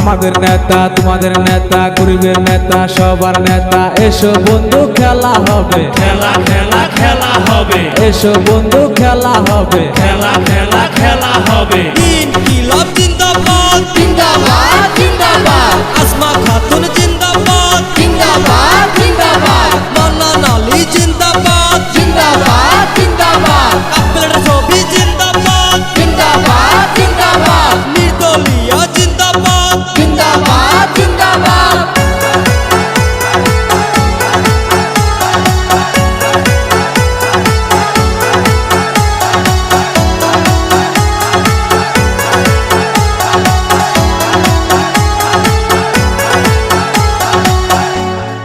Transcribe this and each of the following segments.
আমাদের নেতা তোমাদের নেতা গরিবের নেতা সবার নেতা এসো বন্ধু খেলা হবে খেলা খেলা খেলা হবে এসো বন্ধু খেলা হবে খেলা খেলা খেলা হবে ইনকিলাব জিন্দাবাদ জিন্দাবাদ জিন্দাবাদ আসমা খাতুন জিন্দাবাদ জিন্দাবাদ জিন্দাবাদ মান্নান আলী জিন্দাবাদ জিন্দাবাদ জিন্দাবাদ কাপেলের ছবি জিন্দাবাদ জিন্দাবাদ জিন্দাবাদ নির্দলীয় জিন্দাবাদ জিন্দাবাদ জিন্দাবাদ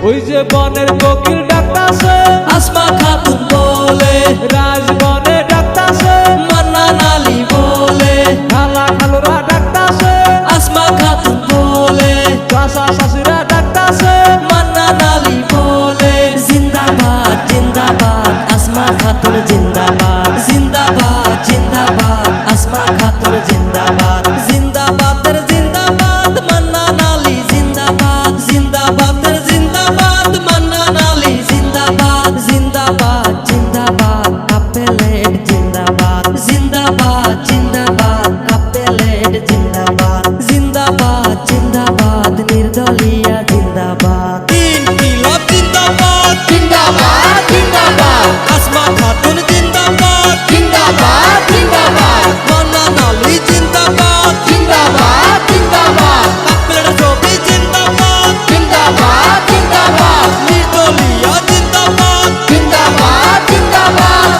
ওই যে বনের কোকিল ডাকতাছে আসমা খাতুন বলে রাজবনে ডাকতাছে মান্নান আলী বলে খালা খালুরা ডাকতাছে আসমা খাতুন বলে চাচা চাচিরা ডাকতাছে মান্নান আলী বলে জিন্দাবাদ জিন্দাবাদ আসমা খাতুন জিন্দাবাদ জিন্দাবাদ জিন্দাবাদ আসমা খাতুন জিন্দাবাদ জিন্দাবাদের জিন্দাবাদ মান্নান আলী জিন্দাবাদ জিন্দাবাদের জিন্দাবাদ মান্নান আলী জিন্দাবাদ জিন্দাবাদ জিন্দাবাদ কাপেলেট জিন্দাবাদ জিন্দাবাদ জিন্দাবাদ কাপেলেট জিন্দাবাদ জিন্দাবাদ জিন্দাবাদ নির্দলীয় জিন্দাবাদ ইনকিলাব জিন্দাবাদ জিন্দাবাদ জিন্দাবাদ আসমা খাতুন জিন্দাবাদ জিন্দাবাদ জিন্দাবাদ মান্নান আলী জিন্দাবাদ জিন্দাবাদ জিন্দাবাদ কাপেলেট ছবি জিন্দাবাদ জিন্দাবাদ জিন্দাবাদ নির্দলীয় জিন্দাবাদ জিন্দাবাদ জিন্দাবাদ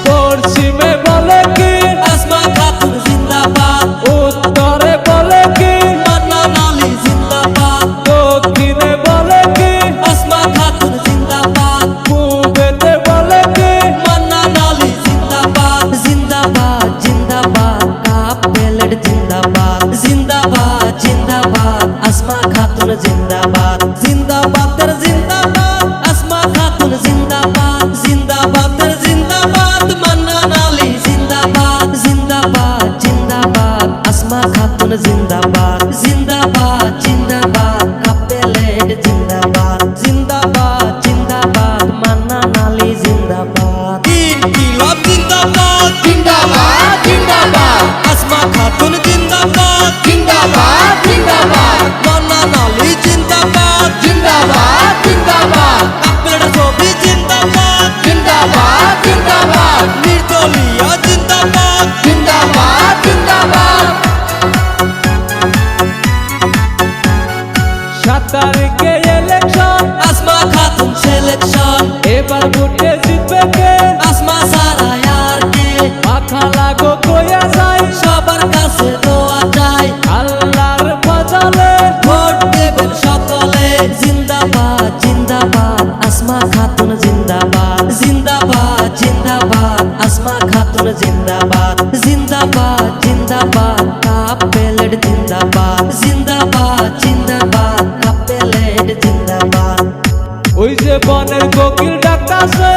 পশ্চিমে বলে কি আসমা খাতুন জিন্দাবাদ উত্তরে বলে কি মান্নান আলী জিন্দাবাদ দক্ষিণে বলে কি আসমা খাতুন জিন্দাবাদ পূবেতে বলে কি মান্নান আলী জিন্দাবাদ জিন্দাবাদ জিন্দাবাদ কাপেলেট জিন্দাবাদ জিন্দাবাদ জিন্দাবাদ আসমা খাতুন জিন্দাবাদ জিন্দাবাদের জিন্দাবাদ আসমা খাতুন জিন্দাবাদ জিন্দাবাদের জিন্দাবাদ মান্নান আলী জিন্দাবাদ জিন্দাবাদ জিন্দাবাদ আসমা খাতুন জিন্দাবাদ জিন্দাবাদ জিন্দাবাদ কাপেলেট জিন্দাবাদ জিন্দাবাদ জিন্দাবাদ মান্নান আলী জিন্দাবাদ ইনকিলাব জিন্দাবাদ জিন্দাবাদ জিন্দাবাদ আসমা খাতুন জিন্দাবাদ জিন্দাবাদ জিন্দাবাদ মান্নান আলী জিন্দাবাদ জিন্দাবাদ জিন্দাবাদ কাপেলেট ছবি জিন্দাবাদ জিন্দাবাদ জিন্দাবাদ নির্দলীয় জিন্দাবাদ জিন্দাবাদ জিন্দাবাদ 7 তারিখে ইলেকশন আসমা খাতুন সিলেকশন এবার ভোটে জিতবে কে আসমা সারা আর কে মাথা লাগো কইয়া যায় সবার কাছে দোয়া চাই আল্লাহর ফজলে ভোট দেবেন সকলে জিন্দাবাদ জিন্দাবাদ আসমা খাতুন জিন্দাবাদ জিন্দাবাদ জিন্দাবাদ আসমা খাতুন জিন্দাবাদ জিন্দাবাদ জিন্দাবাদ কাপেলেট জিন্দাবাদ জিন্দাবাদ জিন্দাবাদ কাপেলেট জিন্দাবাদ ওই যে বনের কোকিল ডাকতাছে